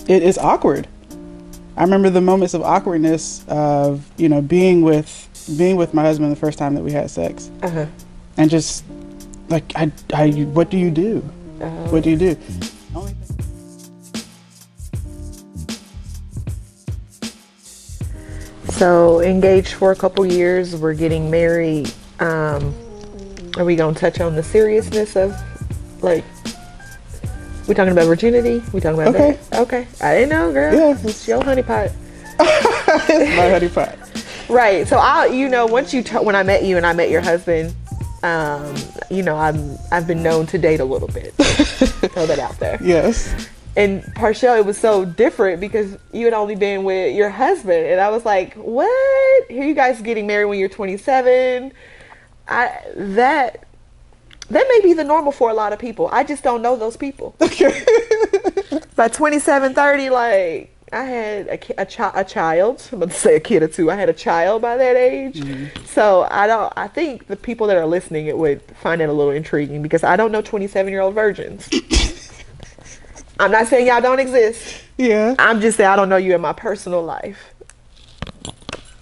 it is awkward. I remember the moments of awkwardness of, you know, being with my husband the first time that we had sex. And just like, what do you do? What do you do? So engaged for a couple years, we're getting married. Are we gonna touch on the seriousness of, like, we talking about virginity? We talking about that? Okay. I didn't know, girl. Yeah. It's your honeypot. It's my honeypot. Right. So once when I met you and I met your husband, I've been known to date a little bit. Throw that out there. Yes. And Parshell, it was so different because you had only been with your husband, and I was like, "What? Here you guys getting married when you're 27?" That may be the normal for a lot of people. I just don't know those people. By 27, 30, like, I had a child. I'm about to say a kid or two. I had a child by that age. Mm-hmm. So I think the people that are listening it would find it a little intriguing because I don't know 27-year-old virgins. I'm not saying y'all don't exist. Yeah. I'm just saying I don't know you in my personal life.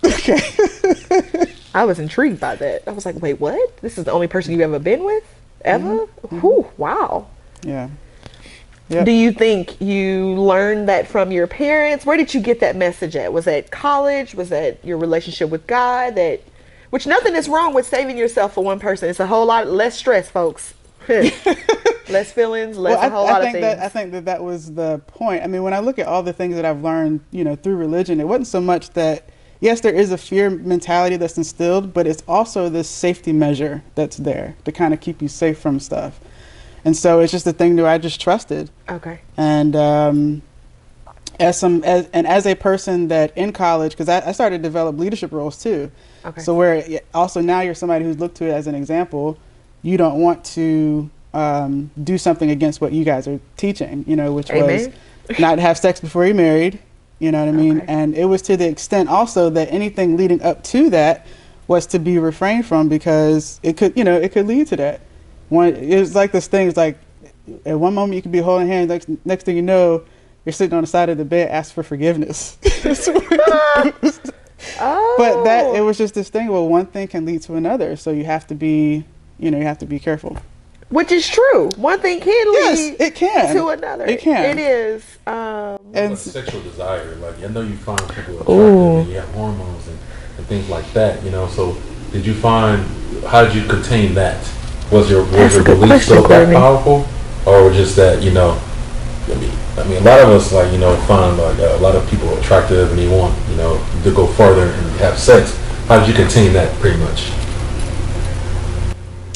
Okay. I was intrigued by that. I was like, wait, what? This is the only person you've ever been with? Ever? Mm-hmm. Whew, wow. Yeah. Yep. Do you think you learned that from your parents? Where did you get that message at? Was that college? Was that your relationship with God? Which nothing is wrong with saving yourself for one person. It's a whole lot less stress, folks. Less feelings, a whole lot of things. I think that was the point. I mean, when I look at all the things that I've learned, you know, through religion, it wasn't so much that, yes, there is a fear mentality that's instilled, but it's also this safety measure that's there to kind of keep you safe from stuff. And so it's just a thing that I just trusted. Okay. And as a person that in college, because I started to develop leadership roles too. Okay. So where also now you're somebody who's looked to it as an example, you don't want to do something against what you guys are teaching, you know, which Amen. was not have sex before you're married, you know what I mean? Okay. And it was to the extent also that anything leading up to that was to be refrained from because it could lead to that. It was like this thing, it's like at one moment you could be holding hands, next thing you know, you're sitting on the side of the bed, ask for forgiveness. Oh. But it was just this thing, well, one thing can lead to another. So you have to be careful. Which is true. One thing can lead it can. to another. It can. It is. And sexual desire. Like, I know you find people attractive and you have hormones and things like that, you know. So did you how did you contain that? Was your belief still that powerful? Or just that, you know, I mean, a lot of us, like, you know, find like a lot of people attractive and they want, you know, to go further and have sex. How did you contain that pretty much?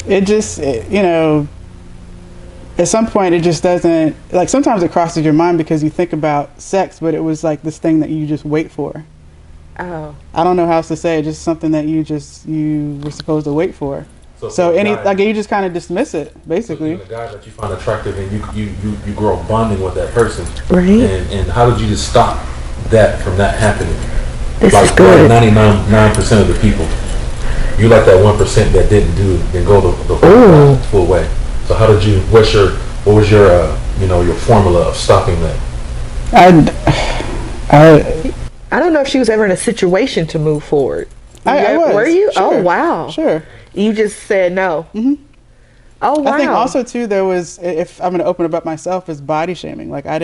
You know, at some point it just doesn't, like, sometimes it crosses your mind because you think about sex, but it was like this thing that you just wait for. Oh. I don't know how else to say it, just something that you were supposed to wait for. So you just kind of dismiss it, basically. So the guy that you find attractive and you grow bonding with that person. Right. And how did you just stop that from that happening? This is good. 99% of the people. You like that 1% that didn't go the full way. So how did you? What was your formula of stopping that? I don't know if she was ever in a situation to move forward. I was. Were you? Sure. Oh wow. Sure. You just said no. Mm-hmm. Oh wow. I think also too there was, if I'm going to open about myself, is body shaming. Like This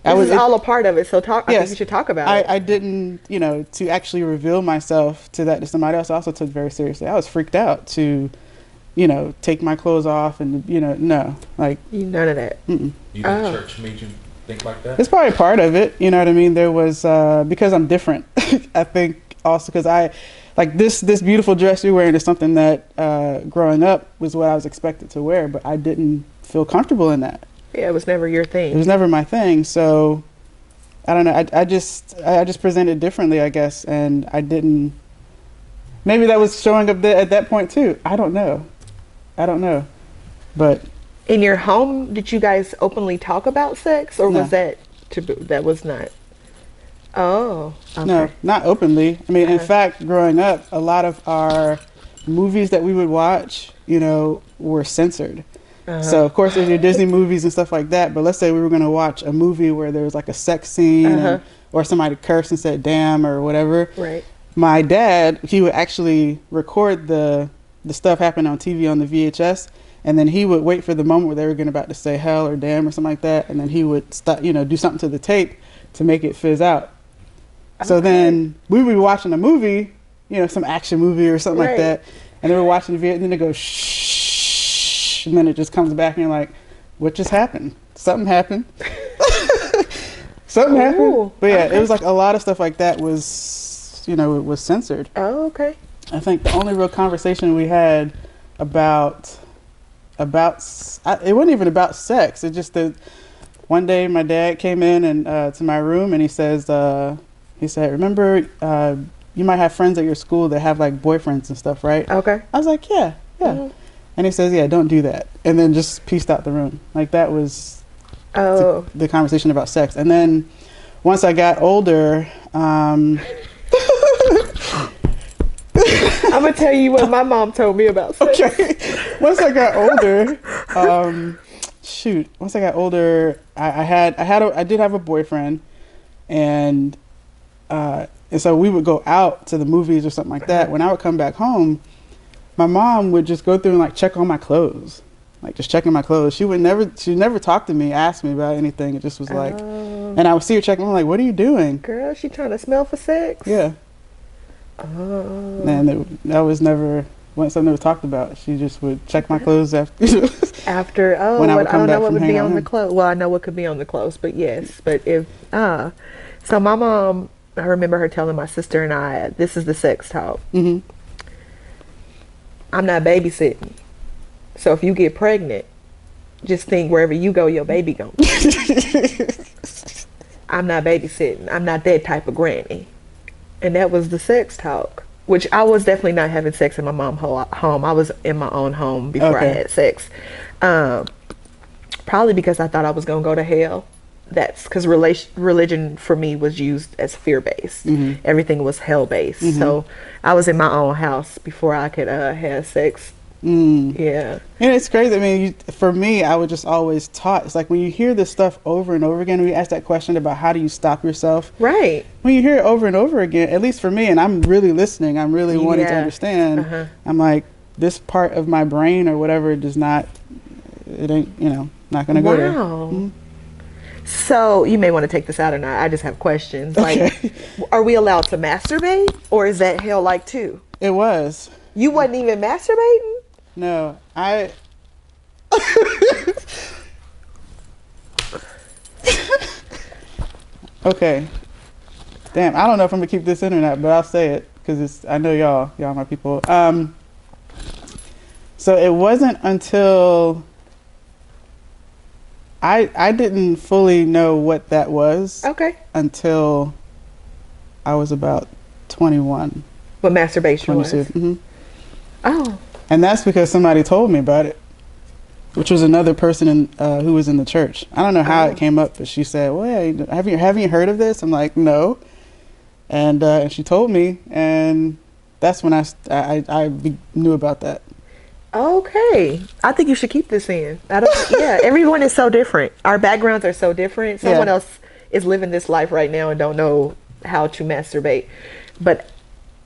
is all a part of it. So I think we should talk about it. I didn't, you know, to actually reveal myself to somebody else. I also took very seriously. I was freaked out to, you know, take my clothes off and, you know, no, like none of that. Mm-mm. You think church made you think like that? It's probably part of it. You know what I mean? There was because I'm different. I think also because like this beautiful dress you're wearing is something that growing up was what I was expected to wear, but I didn't feel comfortable in that. Yeah, it was never your thing. It was never my thing. So I don't know. I just presented differently, I guess, and I didn't. Maybe that was showing up at that point too. I don't know. But in your home, did you guys openly talk about sex, or was that taboo? That was not. Oh, okay. No, not openly. I mean, in fact, growing up, a lot of our movies that we would watch, you know, were censored. So of course there's your Disney movies and stuff like that. But let's say we were going to watch a movie where there was like a sex scene or somebody cursed and said "damn" or whatever. Right. My dad, he would actually record the stuff happening on TV on the VHS, and then he would wait for the moment where they were going about to say "hell" or "damn" or something like that, and then he would stop, do something to the tape to make it fizz out. So then we would be watching a movie, some action movie or something like that, and they were watching the video, and then they go shh, and then it just comes back, and you're like, "What just happened? Something happened." Something happened. But yeah, it was like a lot of stuff like that was, it was censored. Oh, okay. I think the only real conversation we had about it wasn't even about sex. It just that one day my dad came in and to my room, and he said, "Remember, you might have friends at your school that have like boyfriends and stuff, right?" Okay. I was like, yeah. And he says, "Yeah, don't do that," and then just pieced out the room. Like that was the conversation about sex. And then once I got older, I'm gonna tell you what my mom told me about sex. Okay. Once I got older, once I got older, I did have a boyfriend, and so we would go out to the movies or something like that. When I would come back home, my mom would just go through and like check on my clothes, like just checking my clothes. She'd never talk to me, ask me about anything. It just was like, and I would see her checking. I'm like, "What are you doing, girl? She trying to smell for sex?" Yeah. And that was never something that was talked about. She just would check my clothes after. When I don't know what would be on the clothes. Well, I know what could be on the clothes, but yes. But if so my mom, I remember her telling my sister and I, this is the sex talk. Mm-hmm. I'm not babysitting. So if you get pregnant, just think wherever you go, your baby going. I'm not babysitting. I'm not that type of granny. And that was the sex talk, which I was definitely not having sex in my mom's home. I was in my own home before I had sex. Probably because I thought I was going to go to hell. That's because religion for me was used as fear-based. Mm-hmm. Everything was hell-based. Mm-hmm. So I was in my own house before I could have sex. Yeah. And it's crazy. I mean, for me, I was just always taught. It's like when you hear this stuff over and over again, we ask that question about how do you stop yourself? Right. When you hear it over and over again, at least for me, and I'm really listening, I'm really wanting to understand, I'm like, this part of my brain or whatever does not, it ain't, not going to go there. Wow. Mm-hmm. So you may want to take this out or not. I just have questions. Like, are we allowed to masturbate, or is that hell-like too? It was. You wasn't even masturbating? No, Okay. Damn, I don't know if I'm gonna keep this in or not, but I'll say it because I know y'all my people. So it wasn't until I didn't fully know what that was. Okay. Until I was about 21. What masturbation 22. was? Mm-hmm. Oh. And that's because somebody told me about it, which was another person who was in the church. I don't know how it came up, but she said, "Well, hey, have you heard of this?" I'm like, "No," and she told me, and that's when I knew about that. Okay, I think you should keep this in. Yeah, everyone is so different. Our backgrounds are so different. Someone else is living this life right now and don't know how to masturbate, but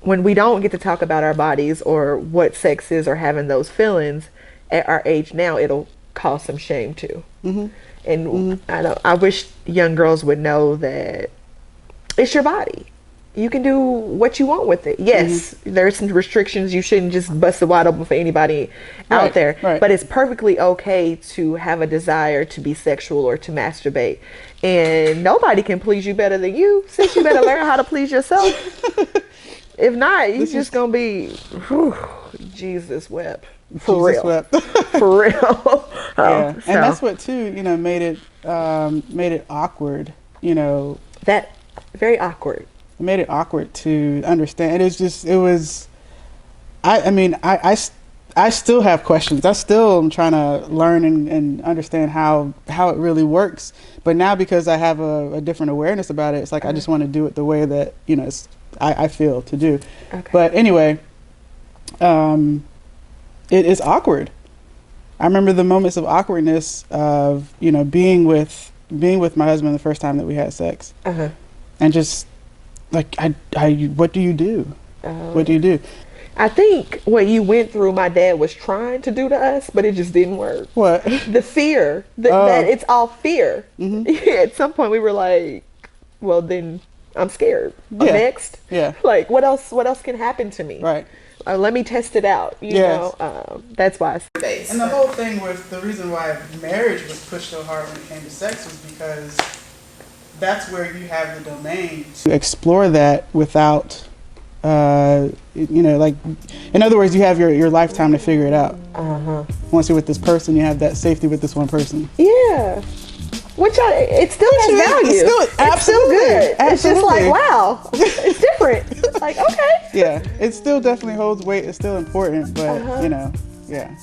when we don't get to talk about our bodies or what sex is or having those feelings at our age now, it'll cause some shame too. Mm-hmm. And I wish young girls would know that it's your body. You can do what you want with it. Yes, there's some restrictions. You shouldn't just bust it wide open for anybody out there. Right. But it's perfectly okay to have a desire to be sexual or to masturbate. And nobody can please you better than you. Since you better learn how to please yourself. If not, you're just going to be, Jesus wept. For Jesus real. Wept. For real. Yeah. And that's what, too, made it awkward, That, very awkward. It made it awkward to understand. I still have questions. I still am trying to learn and understand how it really works. But now because I have a different awareness about it, it's like I just want to do it the way that, I feel to do. Okay. But anyway, it is awkward. I remember the moments of awkwardness of, you know, being with my husband the first time that we had sex, and just like, what do you do? What do you do? I think what you went through, my dad was trying to do to us, but it just didn't work. What? The fear, that it's all fear. At some point, we were like, well, then I'm scared. Next, like, what else can happen to me? Right. Let me test it out. You know, that's why. And the whole thing with the reason why marriage was pushed so hard when it came to sex was because that's where you have the domain to explore that without, you know, like, in other words, you have your lifetime to figure it out. Once you're with this person, you have that safety with this one person. Yeah. It still has value. It's still good. Absolutely. It's just like, wow, it's different. Like, okay. Yeah, it still definitely holds weight. It's still important, but you know, yeah.